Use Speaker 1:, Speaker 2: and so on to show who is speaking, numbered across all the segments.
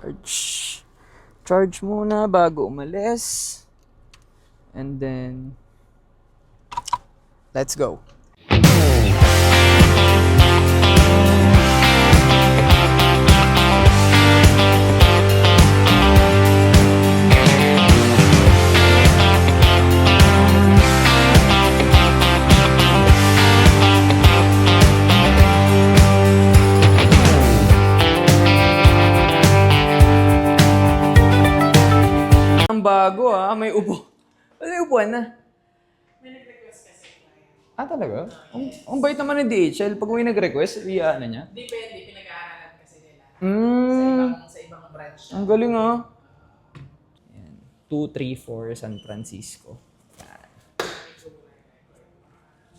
Speaker 1: Charge. Charge muna bago umalis. And then, let's go. Ang bago may upo. May upuan na.
Speaker 2: May nag-request kasi.
Speaker 1: Talaga? Ang bait naman ng DHL. Pag may nag-request, ano niya?
Speaker 2: Depende, pinag-aaralan kasi nila. Sa ibang branch.
Speaker 1: Ang galing Yan. 234 San Francisco. Yan.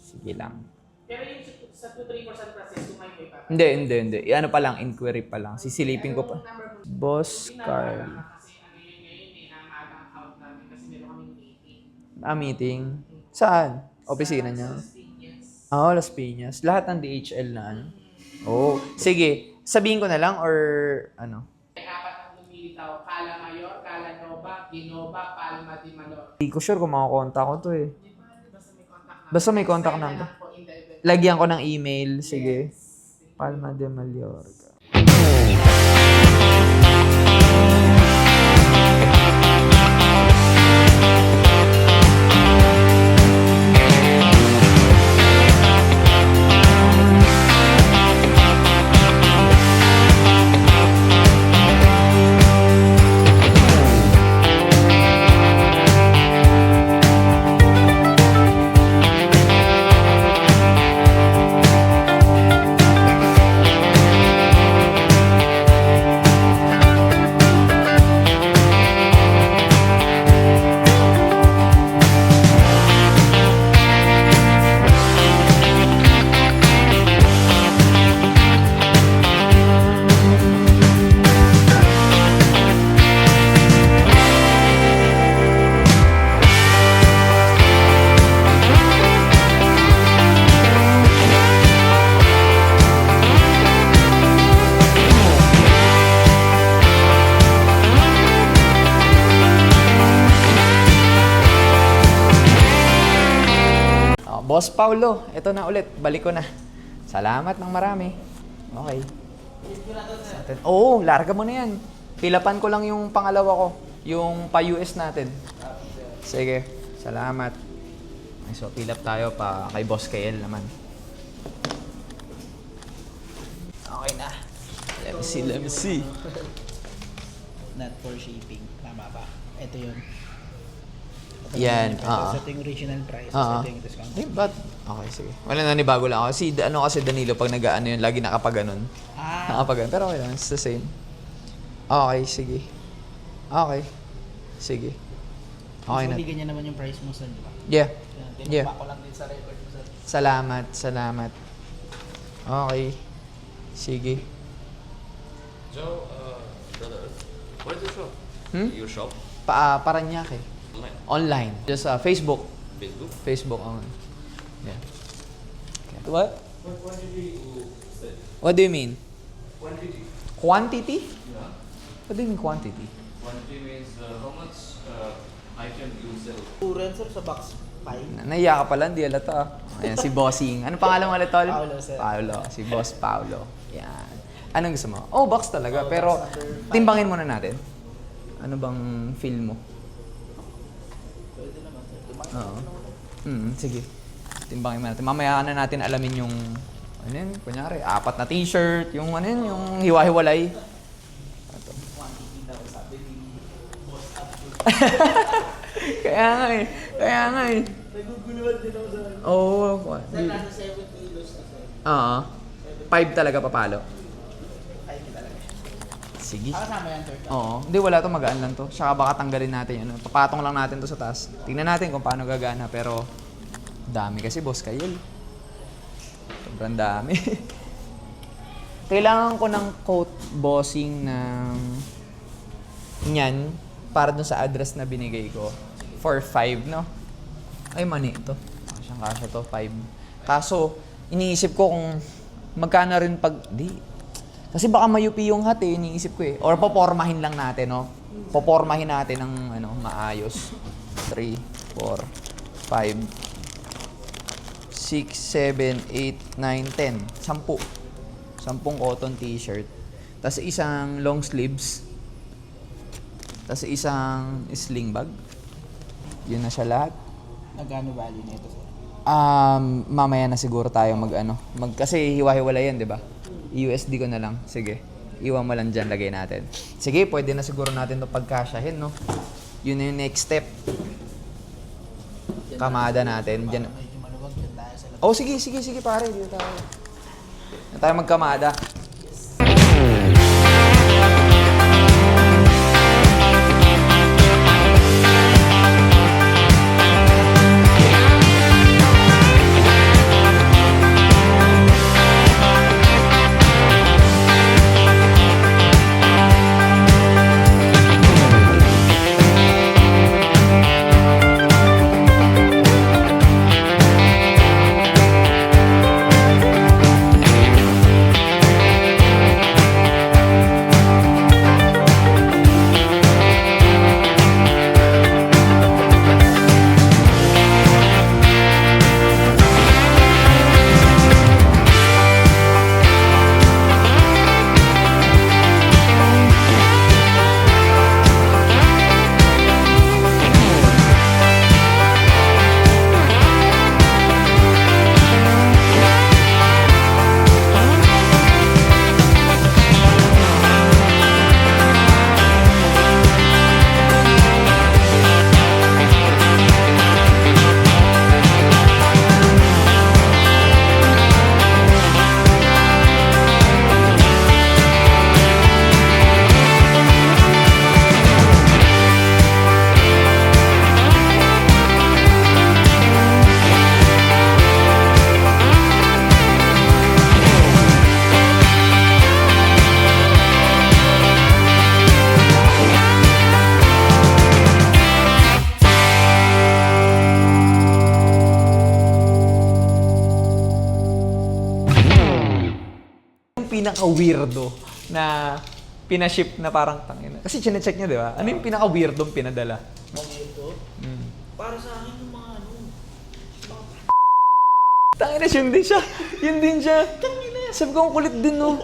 Speaker 1: Sige lang.
Speaker 2: Pero yung sa 234 San Francisco, may way pa.
Speaker 1: Hindi. Ano pa lang, inquiry pa lang. Sisilipin ko pa. Boss Carl.
Speaker 2: Kasi ngayon namagang out namin kasi meron kaming meeting.
Speaker 1: Meeting? Saan? Opisina niya?
Speaker 2: Las Piñas.
Speaker 1: Las Piñas. Lahat ng DHL na ano? Sige. Sabihin ko na lang or ano?
Speaker 2: May apat ang lumilitaw. Cala Mayor, Cala Nova, Ginova, Palma de Malor.
Speaker 1: Hindi ko sure kung makakontak ko to eh.
Speaker 2: Basta may contact
Speaker 1: Basta may contact
Speaker 2: number.
Speaker 1: number.
Speaker 2: Po in the event.
Speaker 1: Lagyan ko ng email. Sige. Palma de Mallorca. Boss Paulo, ito na ulit. Balik ko na. Salamat ng marami. Okay. Larga mo na yan. Pilapan ko lang yung pangalawa ko. Yung pa-US natin. Sige. Salamat. So, pilap tayo pa kay Boss KL naman. Okay na. Let me see.
Speaker 3: Not for shipping. Tama ba? Ito yun.
Speaker 1: Yan.
Speaker 3: Ito yung original price. Ito yung discount.
Speaker 1: But, okay, sige. Wala na, nibago lang ako. Kasi Danilo, pag nag-ano yun, lagi nakapag-ganon. Nakapag-ganon. Pero okay lang, it's the same. Okay, sige. Okay. Sige. Okay na.
Speaker 3: Usually, ganyan naman yung price mo sa, di ba?
Speaker 1: Yeah.
Speaker 3: Tinumpa ko lang din sa record mo sa...
Speaker 1: Salamat. Okay. Sige.
Speaker 4: Joe, brother, what is your shop? Your shop?
Speaker 1: Paranaque. Online. Just Facebook. Facebook. Yeah. Okay. What?
Speaker 4: What quantity you said?
Speaker 1: What do you mean?
Speaker 4: Quantity.
Speaker 1: Quantity?
Speaker 4: Yeah.
Speaker 1: What do you mean quantity?
Speaker 4: Quantity means how much item you sell.
Speaker 3: Turan, sir, sa box 5.
Speaker 1: Naiya ka pala, hindi alata. Ayan, si Bossing. Ano pangalan mo ulit, Tol?
Speaker 3: Paulo, sir.
Speaker 1: Paulo. Si Boss Paulo. Yan. Anong gusto mo? Box talaga. Pero, timbangin muna natin. Ano bang feel mo?
Speaker 3: Pwede naman, sir.
Speaker 1: Oo. Sige. Timbangin mo natin. Mamaya na natin alamin yung, ano yun, kunyari, 4 na t-shirt, yung ano yun, yung hiwa-hiwalay. Ito.
Speaker 3: Quantity daw, sabi ni Boss Abdul.
Speaker 1: Kaya nga eh.
Speaker 3: Naguguluhan din ako sa... Sir, nasa 7 kilos na, sir.
Speaker 1: 5 talaga papalo.
Speaker 3: 5 talaga.
Speaker 1: Sige.
Speaker 3: Kasama yan, sir.
Speaker 1: Oo. Hindi, wala to, magaan lang to. Saka baka tanggalin natin yan. Papatong lang natin to sa taas. Tingnan natin kung paano gagana. Pero, dami kasi, Boss Kayel. Sobrang dami. Kailangan ko ng quote bossing ng nyan para dun sa address na binigay ko. For 5, no? Ay, mani ito. Kasyang-kasya to, 5. Kaso, iniisip ko kung magkano rin pag... Kasi baka mayupi yung hat eh, iniisip ko eh. Or popormahin lang natin, no? Popormahin natin ng maayos. 3, 4, 5, 6, 7, 8, 9, 10. 10. 10 cotton t-shirt. Tapos isang long sleeves. Tapos isang sling bag. Yun na siya lahat.
Speaker 3: Nagano value nito sir?
Speaker 1: Mamaya na siguro tayo kasi hiwa-hiwala yan, di ba? USD ko na lang. Sige. Iwan mo lang dyan, lagay natin. Sige, pwede na siguro natin ito pagkasyahin, no? Yun na yung next step. Kamada natin. Dyan.
Speaker 3: Medyo maluwag yun tayo sa labas.
Speaker 1: Oh, sige pare. Dito tayo. Na tayo magkamada. Pinaka-weirdo na pinaship na parang tangina. Kasi chinecheck niya, di ba? Ano yung pinaka-weirdong pinadala?
Speaker 3: Ito? Para sa akin yung mga
Speaker 1: Tangina, yun din siya. Yun din siya. Tangina. Sabi ko, ang kulit din, no?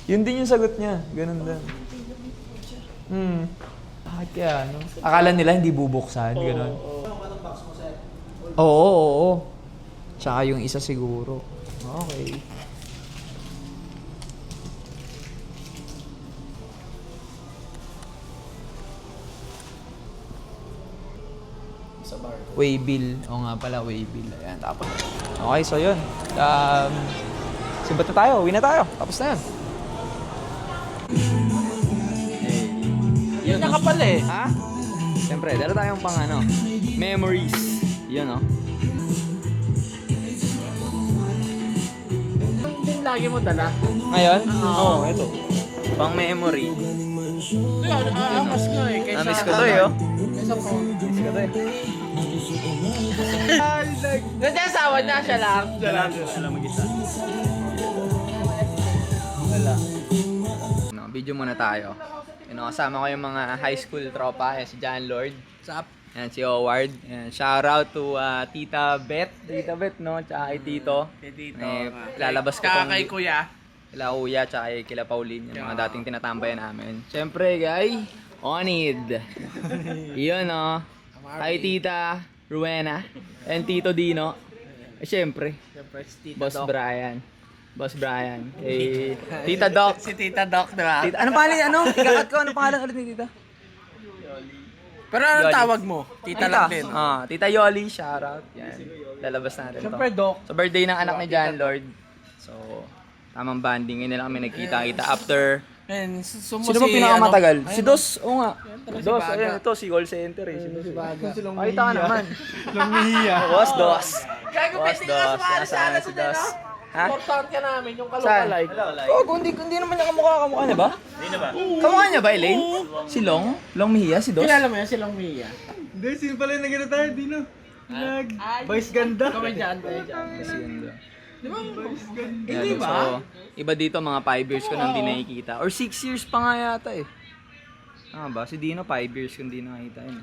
Speaker 1: Yun din yung sagot niya. Ganun din. Kaya, no? Akala nila hindi bubuksan, ganun.
Speaker 3: Anong box mo sir?
Speaker 1: Oo. Tsaka yung isa siguro. Okay.
Speaker 3: Sa bar.
Speaker 1: Waybill. Oo nga pala, waybill. Ayan, tapos. Okay, so yun. Sibat na tayo, uwi na tayo. Tapos na yun.
Speaker 3: Yun na ka pala eh.
Speaker 1: Ha? Siyempre, dala tayong pang memories. Yun, no?
Speaker 3: Yung lagi mo dala.
Speaker 1: Ngayon? Oo, ito. Pang memory.
Speaker 3: Amas ko eh. Kaysa
Speaker 1: Namiss ko to eh, oh.
Speaker 3: Kaysa ko.
Speaker 1: Namiss ko to eh.
Speaker 3: Nandiyan asawa niya, siya lang.
Speaker 1: Wala mag-isa. Wala. Video muna tayo. Kasama ko yung mga high school tropa. Yan, si John Lord.
Speaker 3: Sup?
Speaker 1: Yan, si Howard. Yan, shout out to Tita Beth. Tita Beth, no? Tsaka kay Tito.
Speaker 3: Dito.
Speaker 1: Lalabas ko
Speaker 3: Tsaka kay kuya.
Speaker 1: Kila Kuya, tsaka kila Pauline. Yung mga dating tinatambayan namin. Siyempre, guys. Onid. Yun, no? Kay Tita Rowena. And Tito Dino. Siyempre.
Speaker 3: Siyempre, si Tita
Speaker 1: Boss
Speaker 3: Doc.
Speaker 1: Brian. Boss Brian. Kay Tita Doc.
Speaker 3: Si Tita Doc, diba?
Speaker 1: Tita, ano pangalan? Ikakat ko. Ano pangalan ulit ni Tita?
Speaker 3: Pero anong
Speaker 1: Yoli.
Speaker 3: tawag mo? Tita lang din.
Speaker 1: Tita Yoli, shoutout. Yan. Lalabas natin
Speaker 3: Siyempre,
Speaker 1: to.
Speaker 3: Doc.
Speaker 1: Sa birthday ng anak ni John Lord. So, tamang banding. Ngayon na lang kami nagkita-kita after.
Speaker 3: And,
Speaker 1: Sino ba pinakamatagal?
Speaker 3: Ano?
Speaker 1: Si Dos. Oo nga.
Speaker 3: si
Speaker 1: Dos,
Speaker 3: Baga.
Speaker 1: ayun. Ito, si call center eh. Si Dos.
Speaker 3: Baga.
Speaker 1: Pakita ka naman.
Speaker 3: Lumiya.
Speaker 1: Boss Dos.
Speaker 3: Kaya kung
Speaker 1: Boss
Speaker 3: pwede ka sumali sa
Speaker 1: Nasaan
Speaker 3: alas
Speaker 1: si
Speaker 3: din,
Speaker 1: Dos?
Speaker 3: no?
Speaker 1: Ha?
Speaker 3: Important ka namin, yung
Speaker 1: Saan?
Speaker 3: kalukalike.
Speaker 1: Oh, hindi naman niya kamukha niya ba? Hindi na ba? Kamukha niya ba, Elaine? Si Long? Long Mejia, si Dos?
Speaker 3: Kilala mo yan, silang Mia.
Speaker 5: Hindi, sino pala yung nagano tayo, Dino? Vice ganda.
Speaker 3: Komedyante dyan.
Speaker 1: Kasi yun doon. Hindi ba? So, iba dito mga 5 years ko nang di nakikita. Or 6 years pa nga yata eh. Ba? Si Dino 5 years kung di nakita yun.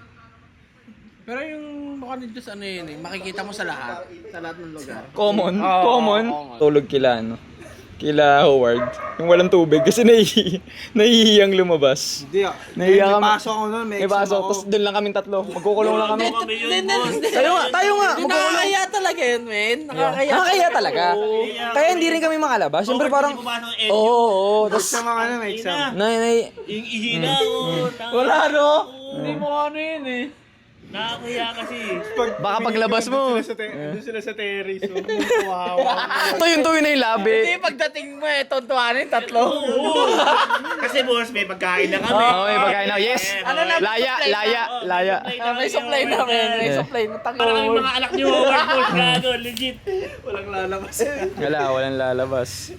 Speaker 3: Pero yung mukha ni Diyos ano yun eh, makikita mo sa lahat ng lugar.
Speaker 1: Common. Common. Tulog kila ano. Kila Howard. Yung walang tubig kasi nahihiyang lumabas.
Speaker 3: Hindi
Speaker 1: Nahiya kami.
Speaker 3: pasok ako nun, may
Speaker 1: May pasok. Tapos doon lang kaming tatlo. Magkukulong lang kami. Tayo nga.
Speaker 3: Nakakaya talaga yun, men.
Speaker 1: Nakakaya talaga. Kaya hindi rin kami makalabas. Siyempre parang... Oo. Tapos...
Speaker 3: Sa mga ano, may exam.
Speaker 4: Yung ihina ko.
Speaker 1: Wala no?
Speaker 3: Hindi mo ano yun eh.
Speaker 4: Nakakaya kasi.
Speaker 1: Baka paglabas mo.
Speaker 3: Doon sila sa terrace. Wow.
Speaker 1: Tuyo na yung labi.
Speaker 3: Hindi, pagdating mo eh, tontuanin, tatlo.
Speaker 4: Kasi boss, may pagkain na kami.
Speaker 1: Oo, may pagkain na. Yes!
Speaker 3: Ano na,
Speaker 1: Laya.
Speaker 3: May supply namin, may supply na
Speaker 4: Parang yung mga anak ni Howard boss. Gago, legit.
Speaker 3: Walang lalabas.
Speaker 1: Walang lalabas.